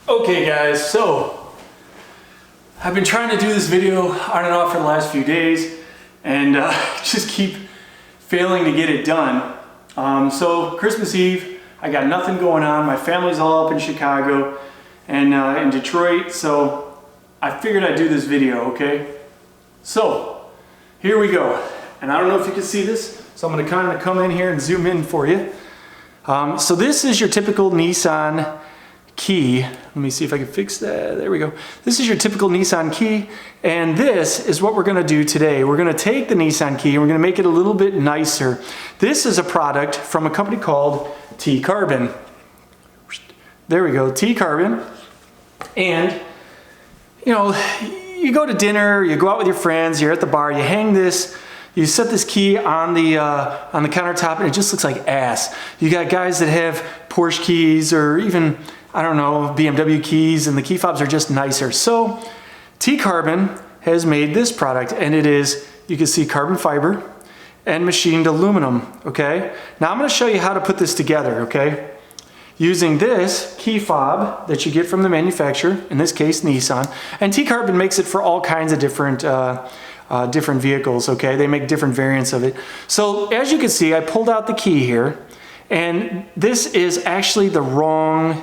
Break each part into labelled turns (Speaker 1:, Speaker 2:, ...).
Speaker 1: Okay guys, so I've been trying to do this video on and off for the last few days and just keep failing to get it done. So Christmas Eve, I got nothing going on. My family's all up in Chicago and in Detroit, so I figured I'd do this video, okay? So here we go. And I don't know if you can see this, so I'm going to kind of come in here and zoom in for you. So this is your typical Nissan Key. Let me see if I can fix that. There we go. This is your typical Nissan Key, and this is what we're going to do today. We're going to take the Nissan Key and we're going to make it a little bit nicer. This is a product from a company called T-Carbon. There we go, T-Carbon. And you know, you go to dinner, you go out with your friends, you're at the bar, you hang this, you set this key on the countertop, and it just looks like ass. You got guys that have Porsche keys or even, I don't know, BMW keys, and the key fobs are just nicer. So T-Carbon has made this product, and it is, you can see, carbon fiber and machined aluminum, okay? Now I'm gonna show you how to put this together, okay? Using this key fob that you get from the manufacturer, in this case Nissan, and T-Carbon makes it for all kinds of different vehicles, okay? They make different variants of it. So as you can see, I pulled out the key here, and this is actually the wrong,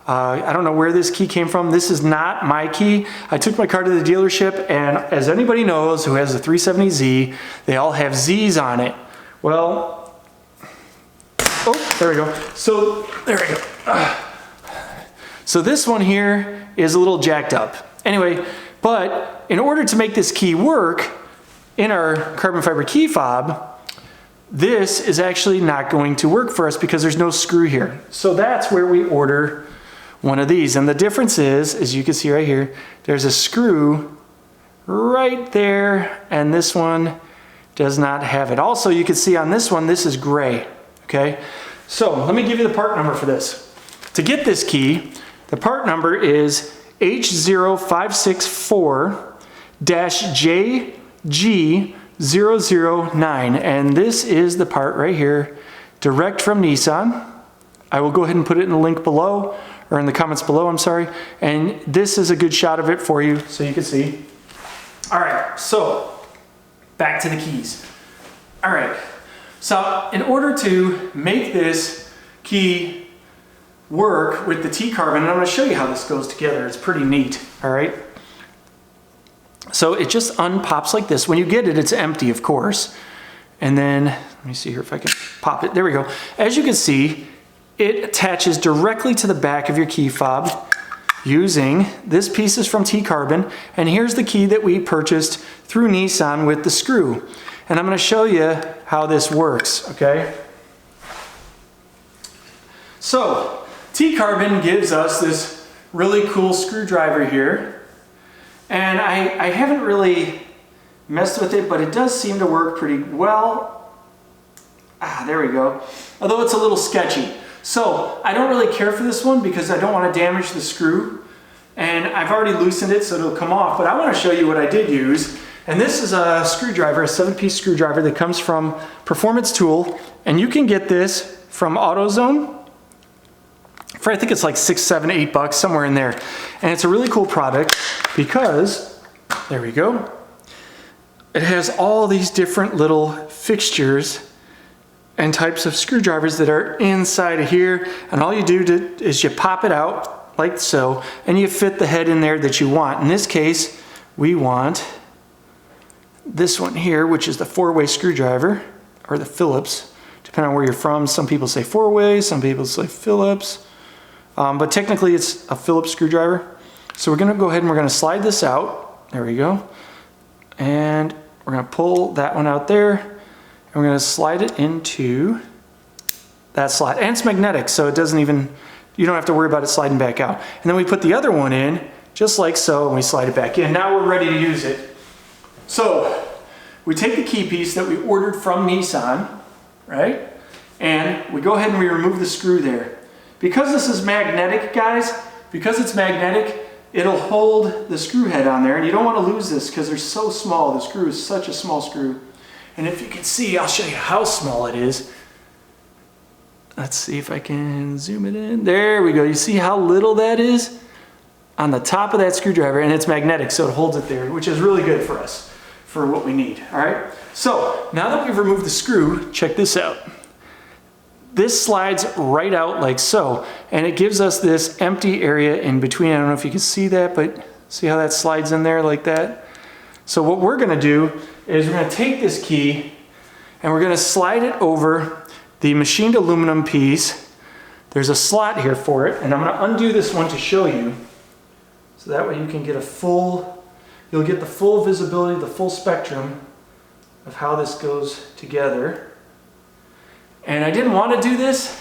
Speaker 1: I don't know where this key came from. This is not my key. I took my car to the dealership, and as anybody knows who has a 370Z, they all have Z's on it. Well, oh, there we go. So, there we go. So this one here is a little jacked up. Anyway, but in order to make this key work in our carbon fiber key fob, this is actually not going to work for us because there's no screw here. So that's where we order one of these. And the difference is, as you can see right here, there's a screw right there, and this one does not have it. Also, you can see on this one, this is gray, okay? So let me give you the part number for this. To get this key, the part number is H0564-JG00A, and this is the part right here, direct from Nissan. I will go ahead and put it in the link below, or in the comments below, I'm sorry. And this is a good shot of it for you so you can see. All right, so back to the keys. All right, so in order to make this key work with the T-Carbon, and I'm going to show you how this goes together. It's pretty neat, all right? So it just unpops like this. When you get it, it's empty, of course. And then, let me see here if I can pop it. There we go. As you can see, it attaches directly to the back of your key fob using this piece is from T-Carbon, and here's the key that we purchased through Nissan with the screw. And I'm going to show you how this works, okay? So, T-Carbon gives us this really cool screwdriver here, and I haven't really messed with it, but it does seem to work pretty well. Ah, there we go. Although it's a little sketchy. So, I don't really care for this one because I don't want to damage the screw, and I've already loosened it so it'll come off, but I want to show you what I did use. And this is a screwdriver, a 7-piece screwdriver that comes from Performance Tool, and you can get this from AutoZone for, I think it's like $6, $7, $8, somewhere in there. And it's a really cool product because, there we go, it has all these different little fixtures and types of screwdrivers that are inside of here, and all you do is you pop it out like so, and you fit the head in there that you want. In this case, we want this one here, which is the 4-way screwdriver, or the Phillips, depending on where you're from. Some people say 4-way, some people say Phillips, but technically it's a Phillips screwdriver. So we're gonna go ahead and we're gonna slide this out. There we go. And we're gonna pull that one out there, and we're gonna slide it into that slot. And it's magnetic, so it doesn't even, you don't have to worry about it sliding back out. And then we put the other one in, just like so, and we slide it back in. Now we're ready to use it. So, we take the key piece that we ordered from Nissan, right? And we go ahead and we remove the screw there. Because this is magnetic, guys, because it's magnetic, it'll hold the screw head on there, and you don't want to lose this because they're so small. The screw is such a small screw. And if you can see, I'll show you how small it is. Let's see if I can zoom it in. There we go. You see how little that is? on the top of that screwdriver, and it's magnetic, so it holds it there, which is really good for us, for what we need, all right? So now that we've removed the screw, check this out. This slides right out like so, and it gives us this empty area in between. I don't know if you can see that, but see how that slides in there like that? So what we're gonna do is we're gonna take this key and we're gonna slide it over the machined aluminum piece. There's a slot here for it, and I'm gonna undo this one to show you. So that way you can get you'll get the full visibility, the full spectrum of how this goes together. And I didn't want to do this.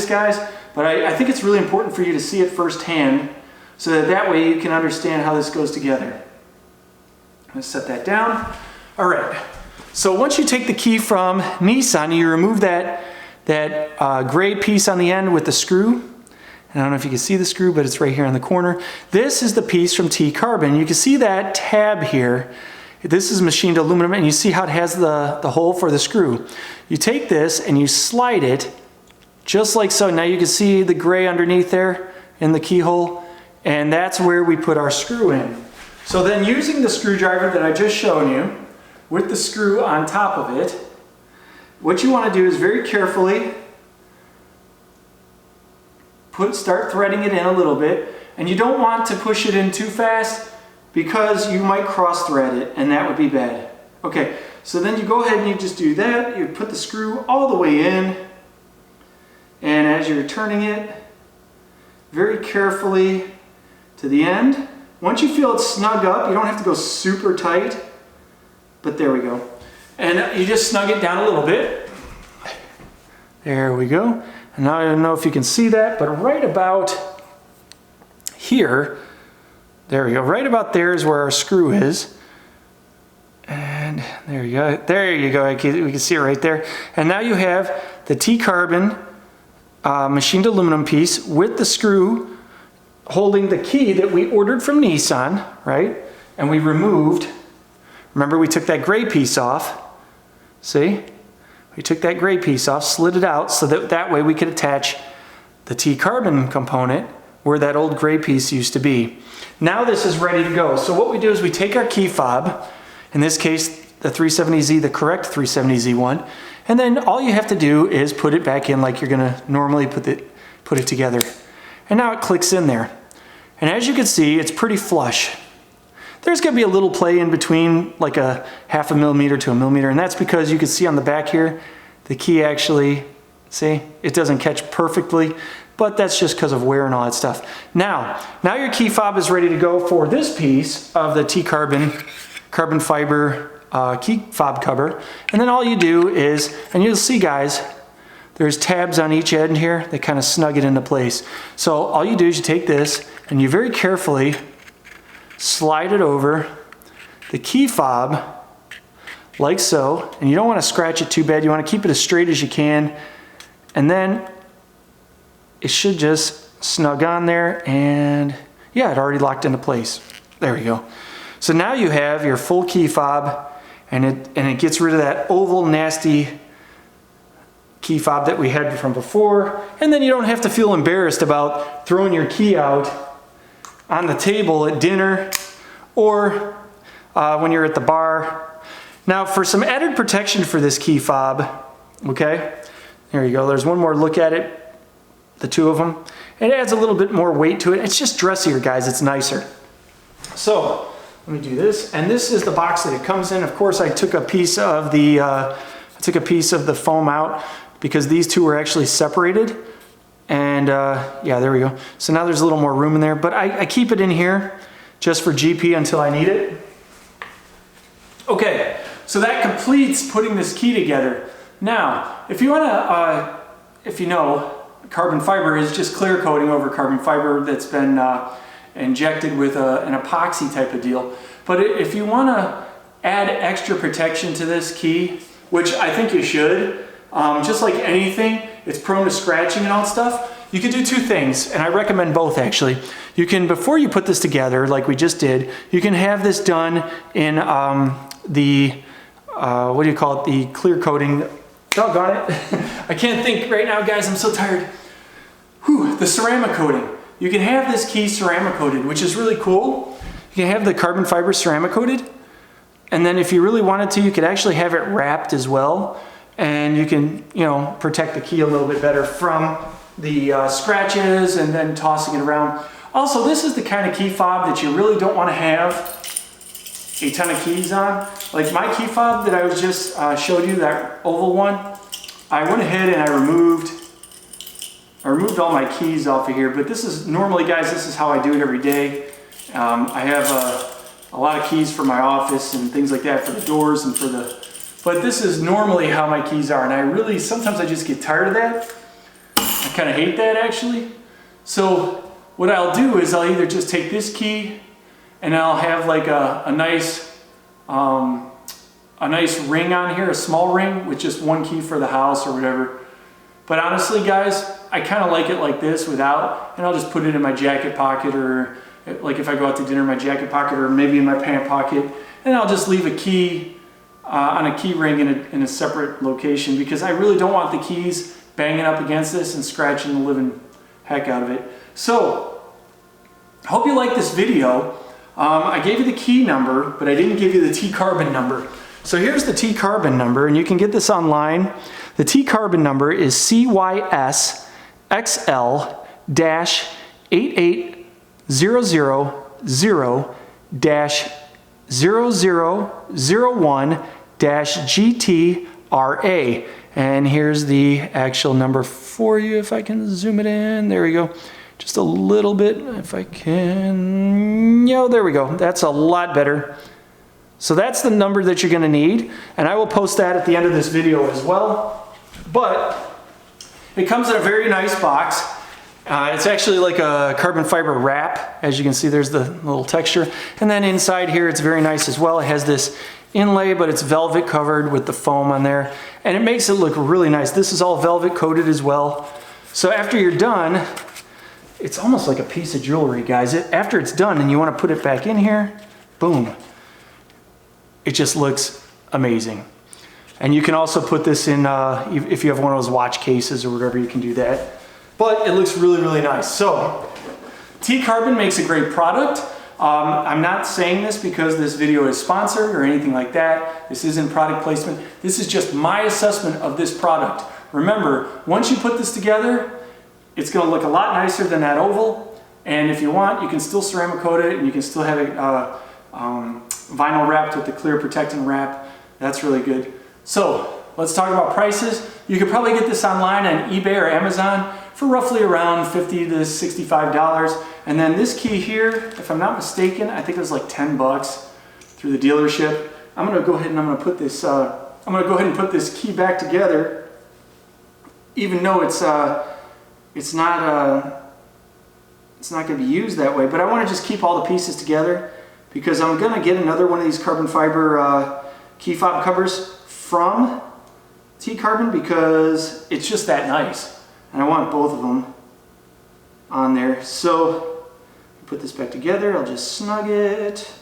Speaker 1: Guys, but I think it's really important for you to see it firsthand so that way you can understand how this goes together. Let's set that down. All right. So once you take the key from Nissan, you remove that gray piece on the end with the screw. And I don't know if you can see the screw, but it's right here in the corner. This is the piece from T-Carbon. You can see that tab here. This is machined aluminum, and you see how it has the hole for the screw. You take this and you slide it just like so. Now you can see the gray underneath there in the keyhole, and that's where we put our screw in. So then using the screwdriver that I just shown you with the screw on top of it, what you want to do is very carefully start threading it in a little bit, and you don't want to push it in too fast because you might cross thread it, and that would be bad. Okay, so then you go ahead and you just do that. You put the screw all the way in, and as you're turning it very carefully to the end, once you feel it snug up, you don't have to go super tight, but there we go. And you just snug it down a little bit. There we go. And now I don't know if you can see that, but right about here, there we go. Right about there is where our screw is. And there you go. There you go. We can see it right there. And now you have the T-Carbon machined aluminum piece with the screw holding the key that we ordered from Nissan, right? And we removed, remember we took that gray piece off. See? We took that gray piece off, slid it out so that way we could attach the T-Carbon component where that old gray piece used to be. Now this is ready to go. So what we do is we take our key fob, in this case the 370Z, the correct 370Z one, and then all you have to do is put it back in like you're gonna normally put it together. And now it clicks in there. And as you can see, it's pretty flush. There's gonna be a little play in between, like a 0.5 millimeter to 1 millimeter, and that's because you can see on the back here, the key actually, see, it doesn't catch perfectly, but that's just because of wear and all that stuff. Now your key fob is ready to go for this piece of the T-Carbon carbon fiber key fob cover. And then all you do is, and you'll see guys, there's tabs on each end here that kind of snug it into place. So all you do is you take this and you very carefully slide it over the key fob like so, and you don't want to scratch it too bad. You want to keep it as straight as you can, and then it should just snug on there, and yeah, it already locked into place. There we go. So now you have your full key fob, and it gets rid of that oval nasty key fob that we had from before, and then you don't have to feel embarrassed about throwing your key out on the table at dinner or when you're at the bar. Now for some added protection for this key fob, okay, there you go, there's one more look at it, the two of them. It adds a little bit more weight to it. It's just dressier, guys, it's nicer. So let me do this, and this is the box that it comes in. Of course I took a piece of the foam out because these two were actually separated. And yeah, there we go. So now there's a little more room in there, but I keep it in here just for GP until I need it. Okay, so that completes putting this key together. Now, if you want to, if you know, carbon fiber is just clear coating over carbon fiber that's been injected with an epoxy type of deal. But if you want to add extra protection to this key, which I think you should, just like anything, it's prone to scratching and all that stuff. You can do two things, and I recommend both actually. You can, before you put this together, like we just did, you can have this done in the, what do you call it, the clear coating. Doggone it. I can't think right now, guys, I'm so tired. Whew, the ceramic coating. you can have this key ceramic coated, which is really cool. You can have the carbon fiber ceramic coated, and then if you really wanted to, you could actually have it wrapped as well, and you can, you know, protect the key a little bit better from the scratches and then tossing it around. Also, this is the kind of key fob that you really don't want to have a ton of keys on. Like my key fob that I was just showed you, that oval one, I went ahead and I removed all my keys off of here, but this is normally, guys, this is how I do it every day. I have a lot of keys for my office and things like that, for the doors and for the, but this is normally how my keys are, and I really, sometimes I just get tired of that. I kind of hate that, actually. So what I'll do is I'll either just take this key and I'll have like a nice ring on here, a small ring with just one key for the house or whatever. But honestly, guys, I kind of like it like this without, and I'll just put it in my jacket pocket, or like if I go out to dinner, in my jacket pocket, or maybe in my pant pocket, and I'll just leave a key on a key ring in a separate location, because I really don't want the keys banging up against this and scratching the living heck out of it. So, I hope you like this video. I gave you the key number, but I didn't give you the T-carbon number. So here's the T-carbon number, and you can get this online. The T-carbon number is CYS-XL-88000-0001-GTRA. And here's the actual number for you, if I can zoom it in. There we go. Just a little bit, if I can. Yeah, there we go. That's a lot better. So that's the number that you're going to need, and I will post that at the end of this video as well. But it comes in a very nice box. It's actually like a carbon fiber wrap. As you can see, there's the little texture. And then inside here, it's very nice as well. It has this inlay, but it's velvet covered with the foam on there, and it makes it look really nice. This is all velvet coated as well. So after you're done, it's almost like a piece of jewelry, guys. After it's done and you want to put it back in here, boom. It just looks amazing. And you can also put this in, if you have one of those watch cases or whatever, you can do that. But it looks really, really nice. So, T-carbon makes a great product. I'm not saying this because this video is sponsored or anything like that. This isn't product placement. This is just my assessment of this product. Remember, once you put this together, it's going to look a lot nicer than that oval. And if you want, you can still ceramic coat it, and you can still have it vinyl wrapped with the clear protectant wrap. That's really good. So let's talk about prices. You could probably get this online on eBay or Amazon for roughly around $50 to $65. And then this key here, if I'm not mistaken, I think it was like 10 bucks through the dealership. I'm going to go ahead and I'm going to put this key back together, even though it's not going to be used that way. But I want to just keep all the pieces together, because I'm going to get another one of these carbon fiber key fob covers from T-carbon, because it's just that nice. And I want both of them on there. So, put this back together. I'll just snug it,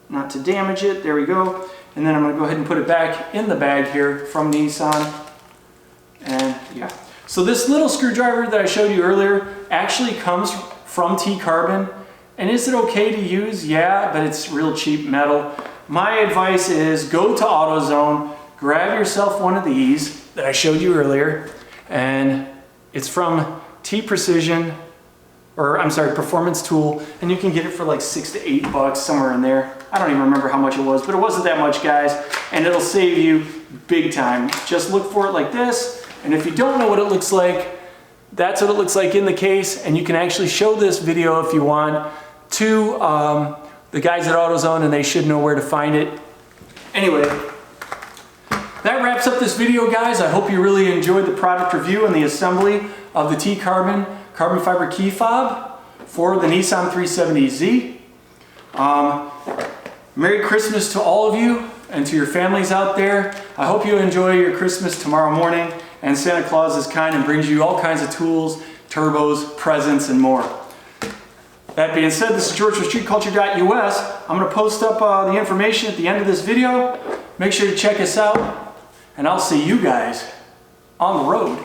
Speaker 1: not to damage it. There we go. And then I'm going to go ahead and put it back in the bag here from Nissan. And yeah. So this little screwdriver that I showed you earlier actually comes from T-carbon. And is it okay to use? Yeah, but it's real cheap metal. My advice is go to AutoZone, grab yourself one of these that I showed you earlier, and it's from Performance Tool, and you can get it for like $6 to $8, somewhere in there. I don't even remember how much it was, but it wasn't that much, guys, and it'll save you big time. Just look for it like this, and if you don't know what it looks like, that's what it looks like in the case, and you can actually show this video if you want to the guys at AutoZone, and they should know where to find it. Anyway, that wraps up this video, guys. I hope you really enjoyed the product review and the assembly of the T-carbon carbon fiber key fob for the Nissan 370Z. Merry Christmas to all of you and to your families out there. I hope you enjoy your Christmas tomorrow morning, and Santa Claus is kind and brings you all kinds of tools, turbos, presents, and more. That being said, this is George from StreetCulture.US. I'm going to post up the information at the end of this video. Make sure to check us out, and I'll see you guys on the road.